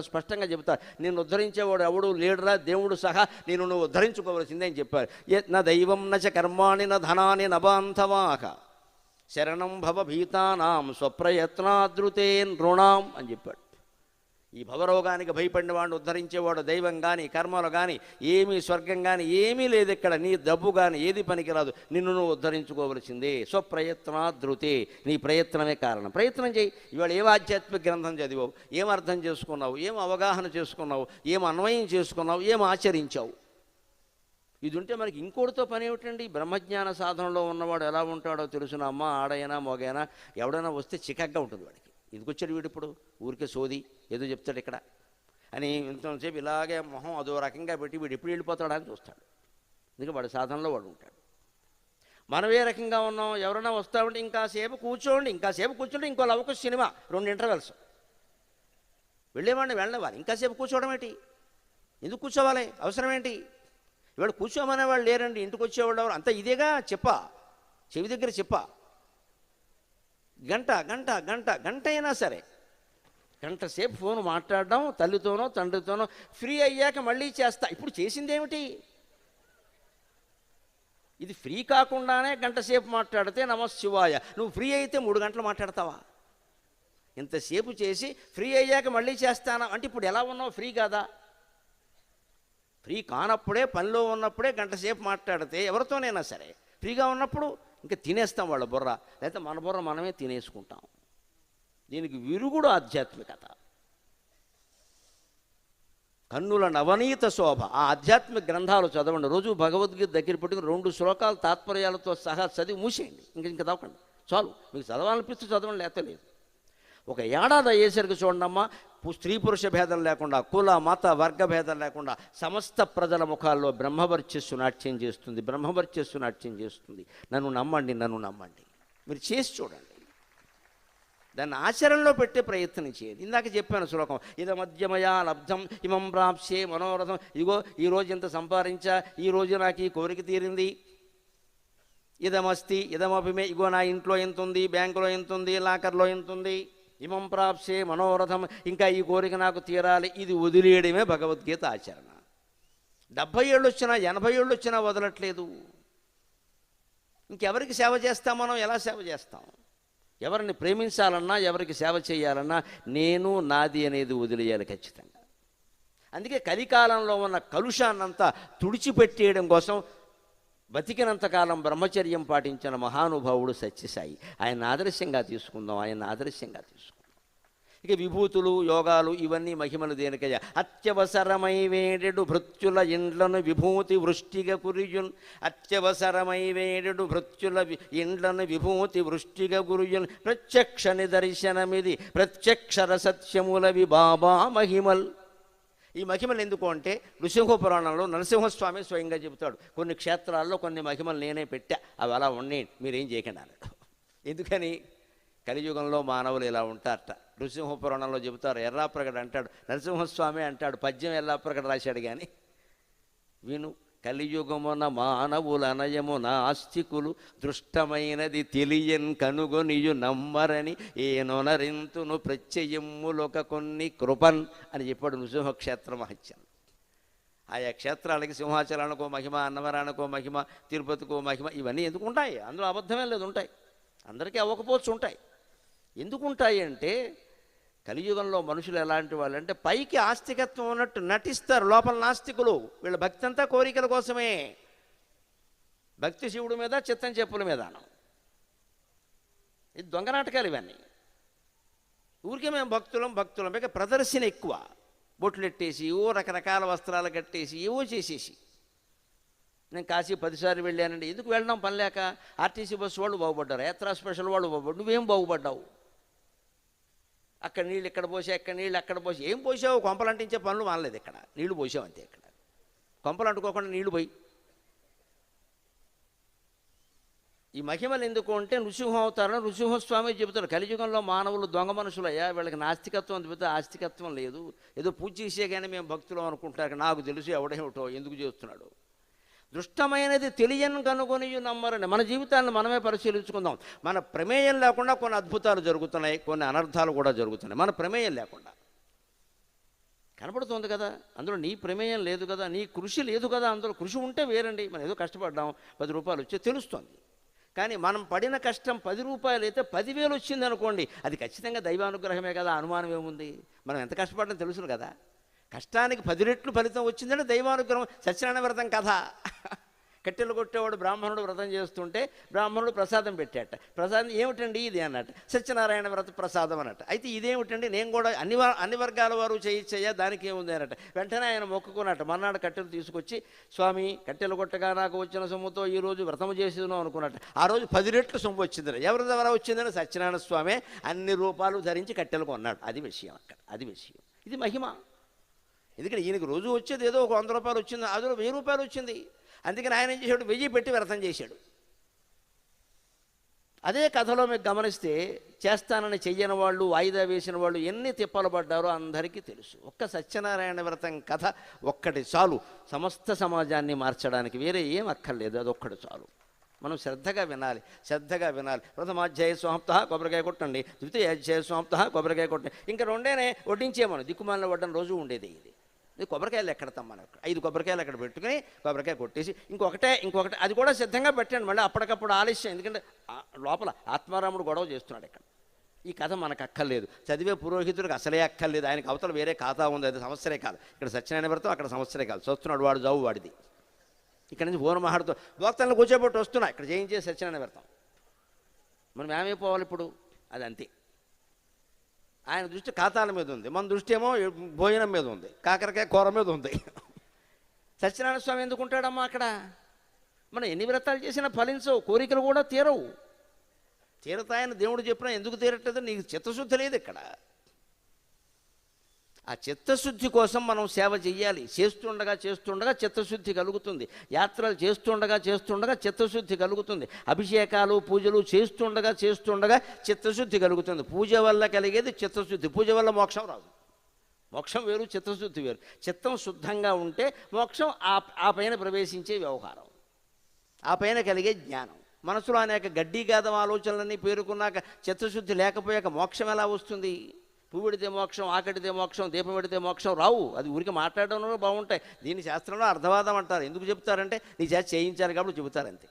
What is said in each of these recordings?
స్పష్టంగా చెబుతారు, నిన్ను ఉద్ధరించేవాడు ఎవడు లేడురా, దేవుడు సహా నువ్వు ఉద్ధరించుకోవలసిందే అని చెప్పారు. నా దైవం నచ కర్మాణి న ధనాని నబాంధవాక శరణం భవ భీతానాం స్వప్రయత్నాదృతే నృణాం అని చెప్పాడు. ఈ భవరోగానికి భయపడిన వాడిని ఉద్ధరించేవాడు దైవం కానీ కర్మలు కానీ ఏమీ స్వర్గం కానీ ఏమీ లేదు ఇక్కడ. నీ డబ్బు కానీ ఏది పనికిరాదు, నిన్ను నువ్వు ఉద్ధరించుకోవలసిందే. స్వప్రయత్నాదృతే, నీ ప్రయత్నమే కారణం. ప్రయత్నం చేయి. ఇవాళ ఏం ఆధ్యాత్మిక గ్రంథం చదివావు, ఏం అర్థం చేసుకున్నావు, ఏం అవగాహన చేసుకున్నావు, ఏం అన్వయం చేసుకున్నావు, ఏం ఆచరించావు? ఇది ఉంటే మనకి ఇంకోటితో పని ఏమిటండి? బ్రహ్మజ్ఞాన సాధనలో ఉన్నవాడు ఎలా ఉంటాడో తెలుసున, అమ్మ ఆడైనా మొగైనా ఎవడైనా వస్తే చికగ్గా ఉంటుంది వాడికి. ఎందుకు వచ్చాడు వీడు ఇప్పుడు, ఊరికే సోది ఏదో చెప్తాడు ఇక్కడ అని ఇంతసేపు ఇలాగే మొహం అదో రకంగా పెట్టి వీడు ఎప్పుడు వెళ్ళిపోతాడని చూస్తాడు. ఎందుకంటే వాడి సాధనలో వాడు ఉంటాడు. మనం ఏ రకంగా ఉన్నాం, ఎవరైనా వస్తామంటే ఇంకాసేపు కూర్చోండి, ఇంకాసేపు కూర్చోండి, ఇంకో లవకు సినిమా 2 ఇంటర్వెల్స్ వెళ్ళేవాడిని వెళ్ళనివ్వాలి. ఇంకాసేపు కూర్చోవడం ఏంటి, ఎందుకు కూర్చోవాలి, అవసరం ఏంటి? ఇవాళ కూర్చోమనేవాళ్ళు లేరండి, ఇంటికి వచ్చేవాళ్ళు ఎవరు అంతా ఇదేగా చెప్పా, చెవి దగ్గర చెప్పా. గంట గంట గంట గంట అయినా సరే గంట సేపు ఫోన్ మాట్లాడడం తల్లితోనో తండ్రితోనో, ఫ్రీ అయ్యాక మళ్ళీ చేస్తా. ఇప్పుడు చేసిందేమిటి? ఇది ఫ్రీ కాకుండానే గంట సేపు మాట్లాడితే నమశివాయ. నువ్వు ఫ్రీ అయితే 3 గంటలు మాట్లాడతావా? ఇంతసేపు చేసి ఫ్రీ అయ్యాక మళ్ళీ చేస్తానా అంటే ఇప్పుడు ఎలా ఉన్నావు, ఫ్రీ కాదా? ఫ్రీ కానప్పుడే, పనిలో ఉన్నప్పుడే గంట సేపు మాట్లాడితే ఎవరితోనైనా సరే, ఫ్రీగా ఉన్నప్పుడు ఇంకా తినేస్తాం వాళ్ళ బుర్ర, లేకపోతే మన బుర్ర మనమే తినేసుకుంటాం. దీనికి విరుగుడు ఆధ్యాత్మికత. కన్నుల నవనీత శోభ. ఆ ఆధ్యాత్మిక గ్రంథాలు చదవండి. రోజు భగవద్గీత దగ్గర పెట్టుకుని 2 శ్లోకాలు తాత్పర్యాలతో సహా చదివి మూసేయండి. ఇంకా చదవకండి, చాలు. మీకు చదవాలనిపిస్తే చదవండి, లేకపోతే లేదు. ఒక ఏడాది అయ్యేసరికి చూడండమ్మా, స్త్రీ పురుష భేదం లేకుండా, కుల మత వర్గ భేదం లేకుండా సమస్త ప్రజల ముఖాల్లో బ్రహ్మవర్చస్సు నాట్యం చేస్తుంది, బ్రహ్మవర్చస్సు నాట్యం చేస్తుంది. నన్ను నమ్మండి, నన్ను నమ్మండి. మీరు చేసి చూడండి, దాన్ని ఆచరణలో పెట్టే ప్రయత్నం చేయండి. ఇందాక చెప్పాను శ్లోకం, ఇద మధ్యమయా లబ్ధం ఇమం ప్రాప్స్యే మనోరథం. ఇగో ఈరోజు ఇంత సంపాదించా, ఈరోజు నాకు ఈ కోరిక తీరింది. ఇదమస్తి ఇదమభిమే, ఇగో నా ఇంట్లో ఎంత ఉంది, బ్యాంకులో ఎంత ఉంది, లాకర్లో ఎంత ఉంది. ఇమం ప్రాప్స్యే మనోరథం, ఇంకా ఈ కోరిక నాకు తీరాలి. ఇది వదిలేయడమే భగవద్గీత ఆచరణ. 70 ఏళ్ళు వచ్చినా 80 ఏళ్ళు వచ్చినా వదలట్లేదు. ఇంకెవరికి సేవ చేస్తాం మనం, ఎలా సేవ చేస్తాం? ఎవరిని ప్రేమించాలన్నా, ఎవరికి సేవ చేయాలన్నా నేను నాది అనేది వదిలేయాలి ఖచ్చితంగా. అందుకే కలికాలంలో ఉన్న కలుషాన్నంతా తుడిచిపెట్టేయడం కోసం బతికినంతకాలం బ్రహ్మచర్యం పాటించిన మహానుభావుడు సత్యసాయి. ఆయన ఆదర్శంగా తీసుకుందాం, ఆయన ఆదర్శంగా తీసుకుందాం. ఇక విభూతులు యోగాలు ఇవన్నీ మహిమలు దేనికయ్యా? అత్యవసరమై వేడెడు భృత్యుల ఇండ్లను విభూతి వృష్టిగా కురియున్. అత్యవసరమై వేడెడు భృత్యుల ఇండ్లను విభూతి వృష్టిగా గురియున్. ప్రత్యక్ష నిదర్శనమిది ప్రత్యక్షర సత్యములవి బాబా మహిమల్. ఈ మహిమలు ఎందుకు అంటే, నృసింహ పురాణంలో నరసింహస్వామి స్వయంగా చెబుతాడు, కొన్ని క్షేత్రాల్లో కొన్ని మహిమలు నేనే పెట్టా, అవి అలా ఉన్నాయి, మీరేం చేయకండి అన్నాడు. ఎందుకని? కలియుగంలో మానవులు ఇలా ఉంటారట. నృసింహ పురాణంలో చెబుతారు, ఎర్రాప్రగడ అంటాడు, నరసింహస్వామి అంటాడు, పద్యం ఎర్రాప్రగడ రాశాడు. కానీ విను, కలియుగమున మానవుల అనయమున ఆస్తికులు దృష్టమైనది తెలియన్ కనుగొనియు నమ్మరని ఏనొనరింతును ప్రత్యయములొక కొన్ని కృపన్ అని చెప్పాడు నృసింహ క్షేత్ర మహత్యం. ఆయా క్షేత్రాలకి సింహాచలానికో మహిమ, అన్నవరానికో మహిమ, తిరుపతికో మహిమ, ఇవన్నీ ఎందుకు ఉంటాయి? అందులో అబద్ధమే లేదు, ఉంటాయి. అందరికీ అవ్వకపోవచ్చు, ఉంటాయి. ఎందుకు ఉంటాయి అంటే, కలియుగంలో మనుషులు ఎలాంటి వాళ్ళు అంటే, పైకి ఆస్తికత్వం ఉన్నట్టు నటిస్తారు, లోపల నాస్తికులు. వీళ్ళ భక్తి అంతా కోరికల కోసమే. భక్తి శివుడి మీద, చిత్తం చెప్పుల మీద. ఇది దొంగ నాటకాలు ఇవన్నీ. ఊరికే మేము భక్తులం ఇక ప్రదర్శన ఎక్కువ. బొట్లు ఎట్టేసి, ఓ రకరకాల వస్త్రాలు కట్టేసి, ఏవో చేసేసి. నేను కాశీ 10 సార్లు వెళ్ళానండి. ఎందుకు వెళ్ళడం? పని లేక. ఆర్టీసీ బస్సు వాళ్ళు బాగుపడ్డారు, యాత్రా స్పెషల్ వాళ్ళు బాగుపడ్డారు, నువ్వేం బాగుపడ్డావు? అక్కడ నీళ్ళు ఇక్కడ పోసా, ఎక్కడ నీళ్ళు అక్కడ పోసి, ఏం పోసావు? కొంపలు అంటించే పనులు మానలేదు ఇక్కడ, నీళ్లు పోసావు అంతే. ఇక్కడ కొంపలు అంటుకోకుండా నీళ్లు పోయి. ఈ మహిమలు ఎందుకు అంటే, నృసింహావతారం నృసింహస్వామి చెబుతాడు, కలియుగంలో మానవులు దొంగ మనుషులయ్యా, వీళ్ళకి నాస్తికత్వం చెబితే ఆస్తికత్వం లేదు. ఏదో పూజ చేసే కానీ మేము భక్తులు అనుకుంటారు, నాకు తెలుసు ఎవడేమిటో ఎందుకు చేస్తున్నాడు. దృష్టమైనది తెలియని కనుగొని నమ్మరని. మన జీవితాన్ని మనమే పరిశీలించుకుందాం. మన ప్రమేయం లేకుండా కొన్ని అద్భుతాలు జరుగుతున్నాయి, కొన్ని అనర్థాలు కూడా జరుగుతున్నాయి. మన ప్రమేయం లేకుండా. కనపడుతుంది కదా, అందులో నీ ప్రమేయం లేదు కదా, నీ కృషి లేదు కదా. అందులో కృషి ఉంటే వేరండి, మనం ఏదో కష్టపడ్డాం 10 రూపాయలు వచ్చే తెలుస్తుంది. కానీ మనం పడిన కష్టం 10 రూపాయలు అయితే 10,000 వచ్చింది అనుకోండి, అది ఖచ్చితంగా దైవానుగ్రహమే కదా, అనుమానం ఏముంది. మనం ఎంత కష్టపడడం తెలుసును కదా. కష్టానికి 10 రెట్లు ఫలితం వచ్చిందంటే దైవానుగ్రహం. సత్యనారాయణ వ్రతం కథ. కట్టెలు కొట్టేవాడు బ్రాహ్మణుడు వ్రతం చేస్తుంటే బ్రాహ్మణుడు ప్రసాదం పెట్టాట. ప్రసాదం ఏమిటండి ఇది అన్నట్టు, సత్యనారాయణ వ్రత ప్రసాదం అన్నట్టు. అయితే ఇదేమిటండి, నేను కూడా అన్ని వర్గాల వారు చేయొచ్చయ్యా, దానికి ఏముంది అన్నట్టు. వెంటనే ఆయన మొక్కుకున్నట్టు మర్నాడు కట్టెలు తీసుకొచ్చి, స్వామి కట్టెలు కొట్టగా నాకు వచ్చిన సొమ్ముతో ఈరోజు వ్రతము చేసేదాం అనుకున్నట్టు. ఆ రోజు 10 రెట్లు సొమ్ము వచ్చింది. ఎవరి ద్వారా వచ్చిందని సత్యనారాయణ స్వామి అన్ని రూపాయలు ధరించి కట్టెలు కొన్నాడు. అది విషయం అక్కడ, అది విషయం. ఇది మహిమ. ఎందుకంటే ఈయనకి రోజు వచ్చేది ఏదో ఒక 100 రూపాయలు వచ్చింది, అందులో 1000 రూపాయలు వచ్చింది. అందుకని ఆయన ఏం చేశాడు, 1000 పెట్టి వ్రతం చేశాడు. అదే కథలో మీకు గమనిస్తే చేస్తానని చెయ్యని వాళ్ళు, వాయిదా వేసిన వాళ్ళు ఎన్ని తిప్పలు పడ్డారో అందరికీ తెలుసు. ఒక్క సత్యనారాయణ వ్రతం కథ ఒక్కటి చాలు సమస్త సమాజాన్ని మార్చడానికి. వేరే ఏం అక్కర్లేదు, అదొక్కటి చాలు. మనం శ్రద్ధగా వినాలి, శ్రద్ధగా వినాలి. ప్రథమాధ్యాయ సమాప్త, కొబ్బరికాయ కొట్టండి. ద్వితీయాధ్యాయ సమాప్త, కొబ్బరికాయ కొట్టండి. ఇంకా 2 వడ్డించేమను. దిక్కుమాలిన వడ్డం రోజు ఉండేది ఇది. కొబ్బరికాయలు ఎక్కడతాం మనం, 5 కొబ్బరికాయలు అక్కడ పెట్టుకుని కొబ్బరికాయ కొట్టేసి ఇంకొకటి అది కూడా సిద్ధంగా పెట్టండి. మళ్ళీ అప్పటికప్పుడు ఆలస్యం, ఎందుకంటే లోపల ఆత్మారాముడు గొడవ చేస్తున్నాడు ఇక్కడ. ఈ కథ మనకు అక్కర్లేదు, చదివే పురోహితుడికి అసలే అక్కర్లేదు. ఆయనకు అవతల వేరే ఖాతా ఉంది, అది సంవత్సరే కాదు. ఇక్కడ సత్యనారాయణ వ్రతం, అక్కడ సంవత్సరే కాదు. చూస్తున్నాడు వాడు జావు వాడిది. ఇక్కడ నుంచి ఓన మహాడుతో భక్తులను కూర్చోబెట్టి వస్తున్నా, ఇక్కడ చేయించే సత్యనారాయణ వ్రతం. మనం ఏమైపోవాలి ఇప్పుడు, అది అంతే. ఆయన దృష్టి ఖాతాల మీద ఉంది, మన దృష్టి ఏమో భోజనం మీద ఉంది, కాకరకాయ కూర మీద ఉంది. సత్యనారాయణ స్వామి ఎందుకు ఉంటాడమ్మా అక్కడ? మనం ఎన్ని వ్రతాలు చేసినా ఫలించవు, కోరికలు కూడా తీరవు. తీరతాయని దేవుడు చెప్పినా ఎందుకు తీరట్లేదు, నీకు చిత్తశుద్ధి లేదు ఇక్కడ. ఆ చిత్తశుద్ధి కోసం మనం సేవ చెయ్యాలి. చేస్తుండగా చిత్తశుద్ధి కలుగుతుంది. యాత్రలు చేస్తుండగా చిత్తశుద్ధి కలుగుతుంది. అభిషేకాలు పూజలు చేస్తుండగా చిత్తశుద్ధి కలుగుతుంది. పూజ వల్ల కలిగేది చిత్తశుద్ధి. పూజ వల్ల మోక్షం రాదు. మోక్షం వేరు, చిత్తశుద్ధి వేరు. చిత్తం శుద్ధంగా ఉంటే మోక్షం ఆ పైన ప్రవేశించే వ్యవహారం, ఆ పైన కలిగే జ్ఞానం. మనసులో అనేక గడ్డీగాదం ఆలోచనలన్నీ పేరుకున్నాక చిత్తశుద్ధి లేకపోయాక మోక్షం ఎలా వస్తుంది? పువ్వు పెడితే మోక్షం, ఆకడితే మోక్షం, దీపం పెడితే మోక్షం రావు. అది ఊరికి మాట్లాడడంలో బాగుంటాయి. దీని శాస్త్రంలో అర్థవాదం అంటారు. ఎందుకు చెప్తారంటే నీ చేత చేయించాలి కాబట్టి చెబుతారంతే.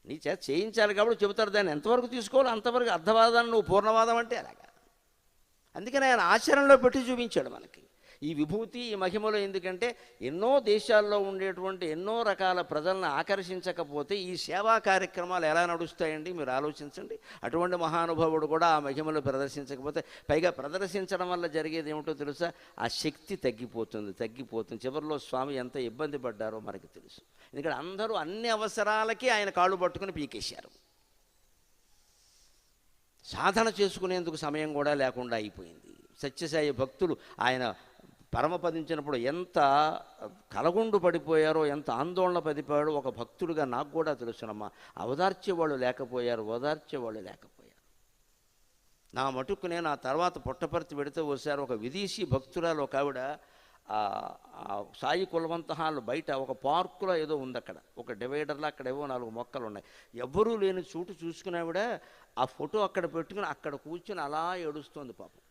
నీ చేత చేయించాలి కాబట్టి చెబుతారు. దాన్ని ఎంతవరకు తీసుకోవాలి అంతవరకు. అర్థవాదాన్ని నువ్వు పూర్ణవాదం అంటే అలాగా. అందుకని ఆయన ఆచరణలో పెట్టి చూపించాడు మనకి ఈ విభూతి, ఈ మహిమలో. ఎందుకంటే ఎన్నో దేశాల్లో ఉండేటువంటి ఎన్నో రకాల ప్రజలను ఆకర్షించకపోతే ఈ సేవా కార్యక్రమాలు ఎలా నడుస్తాయండి, మీరు ఆలోచించండి. అటువంటి మహానుభావుడు కూడా ఆ మహిమలు ప్రదర్శించకపోతే, పైగా ప్రదర్శించడం వల్ల జరిగేది ఏమిటో తెలుసా? ఆ శక్తి తగ్గిపోతుంది. చివరిలో స్వామి ఎంత ఇబ్బంది పడ్డారో మనకు తెలుసు. ఎందుకంటే అందరూ అన్ని అవసరాలకి ఆయన కాళ్ళు పట్టుకుని పీకేశారు. సాధన చేసుకునేందుకు సమయం కూడా లేకుండా అయిపోయింది. సత్యసాయి భక్తులు ఆయన పరమపదించినప్పుడు ఎంత కలగుండు పడిపోయారో, ఎంత ఆందోళన పడిపోయాడో ఒక భక్తుడిగా నాకు కూడా తెలుసునమ్మా. ఓదార్చేవాళ్ళు లేకపోయారు. నా మటుకు నేను ఆ తర్వాత పుట్టపర్తి పెడితే వచ్చారు ఒక విదేశీ భక్తురాలు, ఒక ఆవిడ సాయి కులవంత హాల్ బయట ఒక పార్కులో ఏదో ఉంది, అక్కడ ఒక డివైడర్లో అక్కడ ఏవో 4 మొక్కలు ఉన్నాయి. ఎవ్వరూ లేని చోటు చూసుకునేవిడ ఆ ఫోటో అక్కడ పెట్టుకుని అక్కడ కూర్చొని అలా ఏడుస్తోంది పాపం.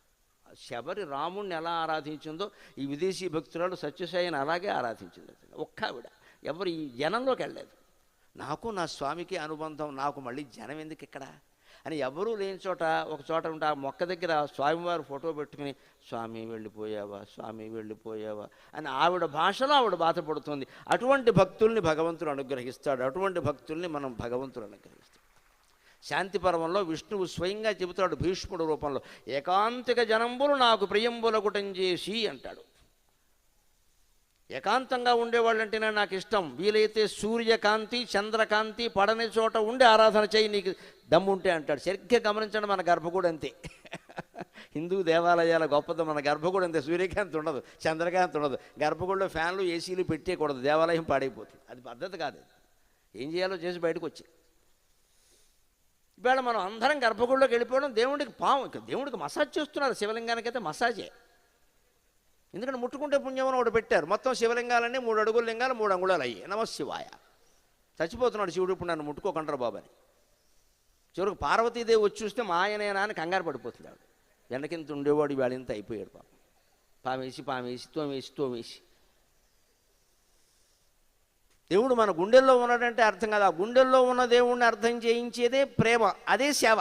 శబరి రాముణ్ణి ఎలా ఆరాధించిందో ఈ విదేశీ భక్తురాలు సత్యసాయిని అలాగే ఆరాధించింది. ఒక్క ఆవిడ, ఎవరు ఈ జనంలోకి వెళ్ళలేదు. నాకు నా స్వామికి అనుబంధం, నాకు మళ్ళీ జనం ఎందుకు ఇక్కడ అని ఎవరూ లేని చోట ఒక చోట ఉంటే ఆ మొక్క దగ్గర స్వామివారు ఫోటో పెట్టుకుని స్వామి వెళ్ళిపోయావా అని ఆవిడ భాషలో ఆవిడ బాధపడుతుంది. అటువంటి భక్తుల్ని భగవంతుడు అనుగ్రహిస్తాడు. అటువంటి భక్తుల్ని మనం భగవంతుడు అనుగ్రహిస్తాడు. శాంతి పర్వంలో విష్ణువు స్వయంగా చెబుతాడు భీష్ముడు రూపంలో, ఏకాంతిక జనంబులు నాకు ప్రియంబులగుటం చేసి అంటాడు. ఏకాంతంగా ఉండేవాళ్ళంటేనే నాకు ఇష్టం. వీలైతే సూర్యకాంతి చంద్రకాంతి పడని చోట ఉండి ఆరాధన చేయి నీకు దమ్ముంటే అంటాడు. సరిగ్గా గమనించండి, మన గర్భగుడి అంతే. హిందూ దేవాలయాల గొప్పది. మన గర్భగుడి అంతే. సూర్యకాంతి ఉండదు, చంద్రకాంతి ఉండదు. గర్భగుడిలో ఫ్యాన్లు ఏసీలు పెట్టేయకూడదు, దేవాలయం పాడైపోతుంది. అది పద్ధతి కాదు. ఏం చేయాలో చేసి బయటకు వచ్చి ఇవాళ మనం అందరం గర్భగుడిలోకి వెళ్ళిపోవడం, దేవుడికి మసాజ్ చేస్తున్నారు. శివలింగానికి అయితే మసాజే. ఎందుకంటే ముట్టుకుంటే పుణ్యం అని ఒకటి పెట్టారు. మొత్తం శివలింగాలన్నీ 3 అడుగుల లింగాలు 3 అంగుళాలు అయ్యాయి. నమశివాయ. చచ్చిపోతున్నాడు శివుడు, ఇప్పుడు నన్ను ముట్టుకోకంటారు బాబు అని. చివరికి పార్వతీదేవి వచ్చి చూస్తే మా ఆయనేనా అని కంగారు పడిపోతుంది ఆవిడ. వెనకింత ఉండేవాడు ఇవాళ ఇంత అయిపోయాడు పాపం. పామేసి తోమేసి దేవుడు మన గుండెల్లో ఉన్నాడంటే అర్థం కాదు. ఆ గుండెల్లో ఉన్న దేవుణ్ణి అర్థం చేయించేదే ప్రేమ, అదే సేవ.